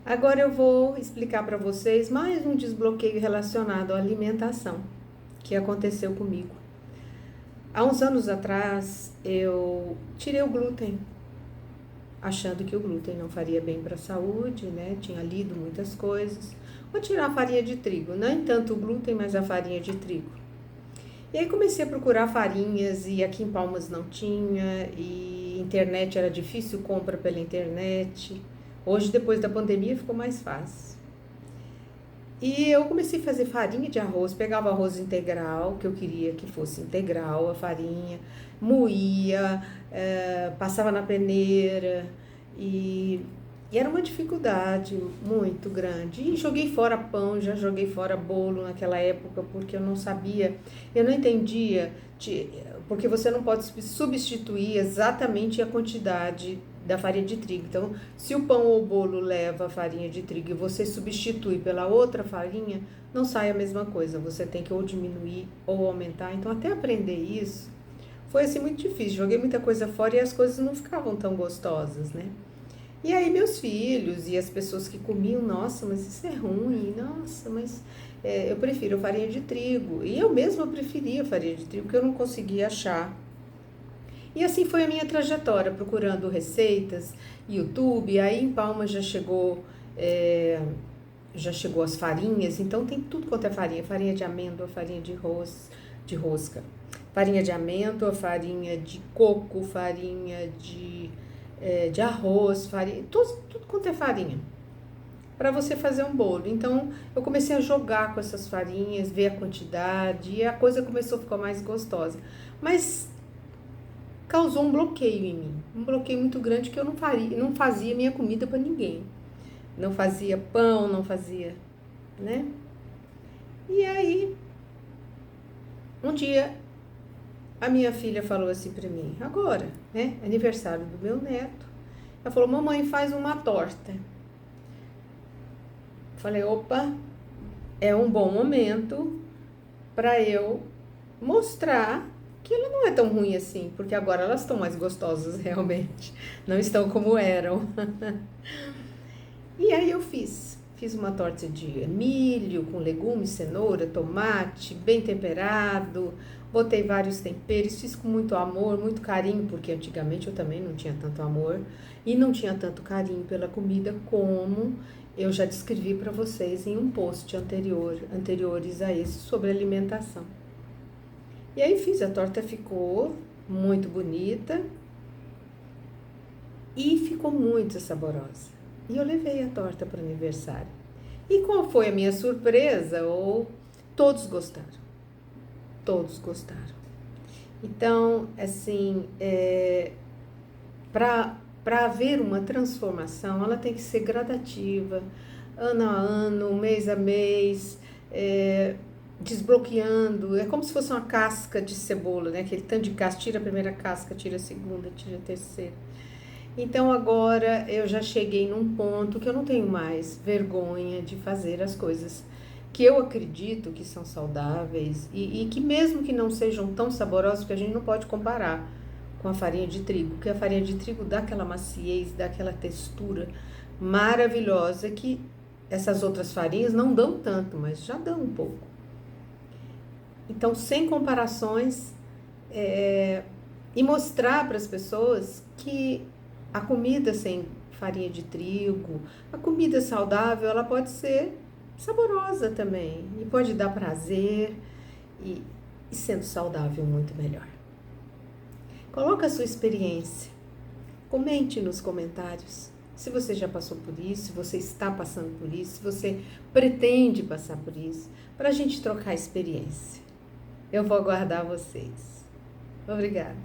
Agora eu vou explicar para vocês mais um desbloqueio relacionado à alimentação que aconteceu comigo. Há uns anos atrás eu tirei o glúten, achando que o glúten não faria bem para a saúde, né? Tinha lido muitas coisas. Vou tirar a farinha de trigo, nem tanto o glúten, mas a farinha de trigo. E aí comecei a procurar farinhas e aqui em Palmas não tinha, e internet era difícil, compra pela internet. Hoje, depois da pandemia, ficou mais fácil. E eu comecei a fazer farinha de arroz, pegava arroz integral, que eu queria que fosse integral a farinha, moía, passava na peneira e, e era uma dificuldade muito grande. E joguei fora pão, já joguei fora bolo naquela época, porque eu não sabia, eu não entendia, porque você não pode substituir exatamente a quantidade da farinha de trigo. Então, se o pão ou o bolo leva farinha de trigo e você substitui pela outra farinha, não sai a mesma coisa. Você tem que ou diminuir ou aumentar. Então, até aprender isso foi assim muito difícil. Joguei muita coisa fora e as coisas não ficavam tão gostosas, né? E aí meus filhos e as pessoas que comiam, nossa, mas isso é ruim, nossa, mas eu prefiro farinha de trigo. E eu mesma preferia farinha de trigo, porque eu não conseguia achar. E assim foi a minha trajetória, procurando receitas, YouTube, aí em Palmas já chegou as farinhas, então tem tudo quanto é farinha, farinha de amêndoa, farinha de rosca, farinha de amêndoa, farinha de coco, farinha de arroz, farinha, tudo quanto é farinha, para você fazer um bolo. Então eu comecei a jogar com essas farinhas, ver a quantidade, e a coisa começou a ficar mais gostosa. Mas causou um bloqueio em mim, um bloqueio muito grande, que eu não fazia minha comida para ninguém. Não fazia pão, não fazia, né? E aí, um dia, a minha filha falou assim para mim, agora, né? Aniversário do meu neto. Ela falou, mamãe, faz uma torta. Falei, opa, é um bom momento para eu mostrar que ela não é tão ruim assim, porque agora elas estão mais gostosas realmente, não estão como eram. E aí eu fiz uma torta de milho com legumes, cenoura, tomate, bem temperado, botei vários temperos, fiz com muito amor, muito carinho, porque antigamente eu também não tinha tanto amor e não tinha tanto carinho pela comida como eu já descrevi para vocês em um post anteriores a esse sobre alimentação. E aí fiz, a torta ficou muito bonita e ficou muito saborosa. E eu levei a torta para o aniversário. E qual foi a minha surpresa? Todos gostaram. Todos gostaram. Então, assim, para haver uma transformação, ela tem que ser gradativa, ano a ano, mês a mês, desbloqueando. É como se fosse uma casca de cebola, né? Aquele tanto de casca, tira a primeira casca, tira a segunda, tira a terceira. Então agora eu já cheguei num ponto que eu não tenho mais vergonha de fazer as coisas que eu acredito que são saudáveis e que mesmo que não sejam tão saborosas, porque a gente não pode comparar com a farinha de trigo, porque a farinha de trigo dá aquela maciez, dá aquela textura maravilhosa que essas outras farinhas não dão tanto, mas já dão um pouco. Então, sem comparações, e mostrar para as pessoas que a comida sem farinha de trigo, a comida saudável, ela pode ser saborosa também e pode dar prazer e sendo saudável muito melhor. Coloca a sua experiência, comente nos comentários se você já passou por isso, se você está passando por isso, se você pretende passar por isso, para a gente trocar experiência. Eu vou aguardar vocês. Obrigada.